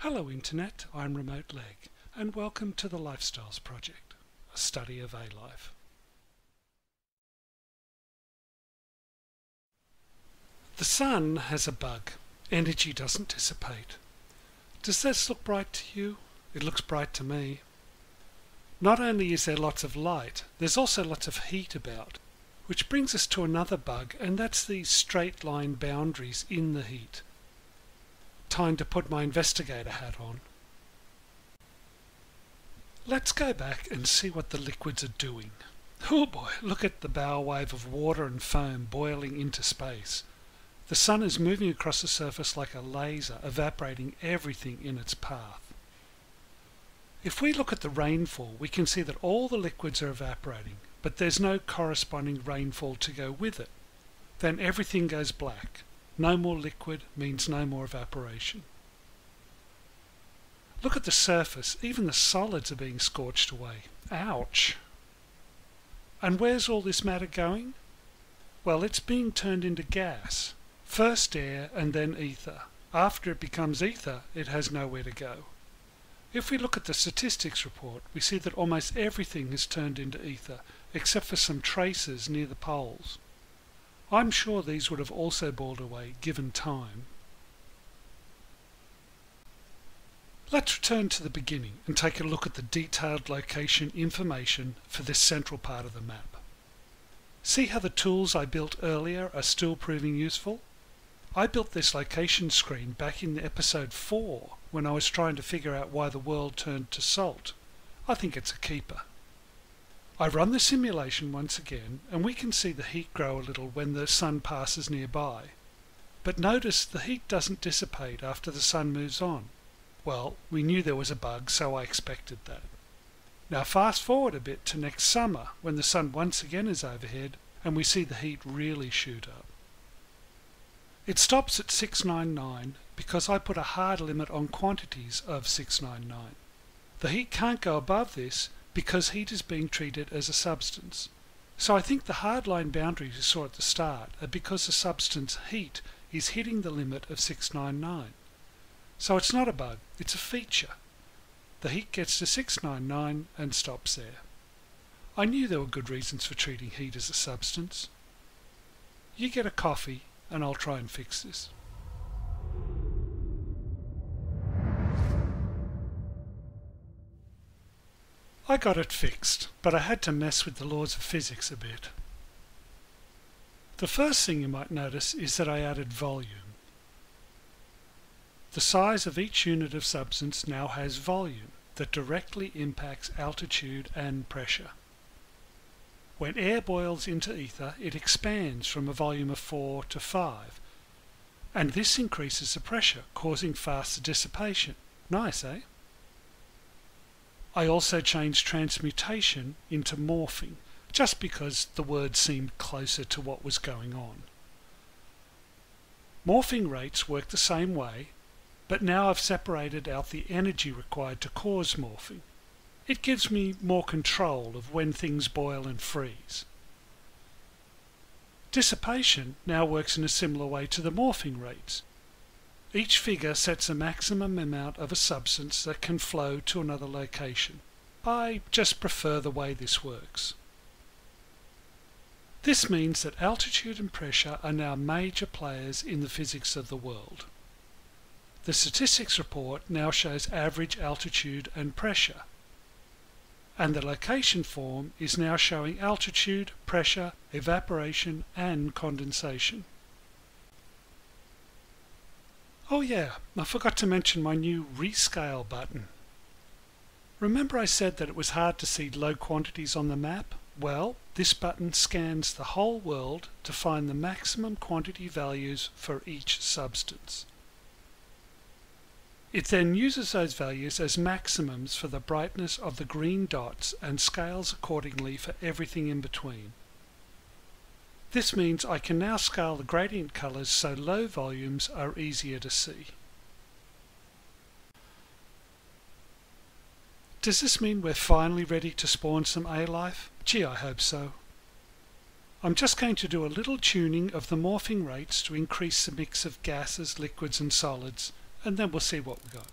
Hello Internet, I'm Remote Leg, and welcome to the LifeStyles project, a study of A-Life. The sun has a bug. Energy doesn't dissipate. Does this look bright to you? It looks bright to me. Not only is there lots of light, there's also lots of heat about, which brings us to another bug, and that's these straight line boundaries in the heat. Time to put my investigator hat on. Let's go back and see what the liquids are doing. Oh boy, look at the bow wave of water and foam boiling into space. The sun is moving across the surface like a laser, evaporating everything in its path. If we look at the rainfall, we can see that all the liquids are evaporating, but there's no corresponding rainfall to go with it. Then everything goes black. No more liquid means no more evaporation. Look at the surface, even the solids are being scorched away. Ouch! And where's all this matter going? Well, it's being turned into gas. First air and then ether. After it becomes ether, it has nowhere to go. If we look at the statistics report, we see that almost everything is turned into ether, except for some traces near the poles. I'm sure these would have also boiled away given time. Let's return to the beginning and take a look at the detailed location information for this central part of the map. See how the tools I built earlier are still proving useful? I built this location screen back in episode 4 when I was trying to figure out why the world turned to salt. I think it's a keeper. I run the simulation once again, and we can see the heat grow a little when the sun passes nearby. But notice the heat doesn't dissipate after the sun moves on. Well, we knew there was a bug, so I expected that. Now fast forward a bit to next summer, when the sun once again is overhead, and we see the heat really shoot up. It stops at 699 because I put a hard limit on quantities of 699. The heat can't go above this, because heat is being treated as a substance. So I think the hardline boundaries you saw at the start are because the substance heat is hitting the limit of 699. So it's not a bug, it's a feature. The heat gets to 699 and stops there. I knew there were good reasons for treating heat as a substance. You get a coffee and I'll try and fix this. I got it fixed, but I had to mess with the laws of physics a bit. The first thing you might notice is that I added volume. The size of each unit of substance now has volume that directly impacts altitude and pressure. When air boils into ether, it expands from a volume of 4 to 5, and this increases the pressure, causing faster dissipation. Nice, eh? I also changed transmutation into morphing, just because the word seemed closer to what was going on. Morphing rates work the same way, but now I've separated out the energy required to cause morphing. It gives me more control of when things boil and freeze. Dissipation now works in a similar way to the morphing rates. Each figure sets a maximum amount of a substance that can flow to another location. I just prefer the way this works. This means that altitude and pressure are now major players in the physics of the world. The statistics report now shows average altitude and pressure, and the location form is now showing altitude, pressure, evaporation and condensation. Oh yeah, I forgot to mention my new Rescale button. Remember I said that it was hard to see low quantities on the map? Well, this button scans the whole world to find the maximum quantity values for each substance. It then uses those values as maximums for the brightness of the green dots and scales accordingly for everything in between. This means I can now scale the gradient colors so low volumes are easier to see. Does this mean we're finally ready to spawn some A-Life? Gee, I hope so. I'm just going to do a little tuning of the morphing rates to increase the mix of gases, liquids and solids, and then we'll see what we got.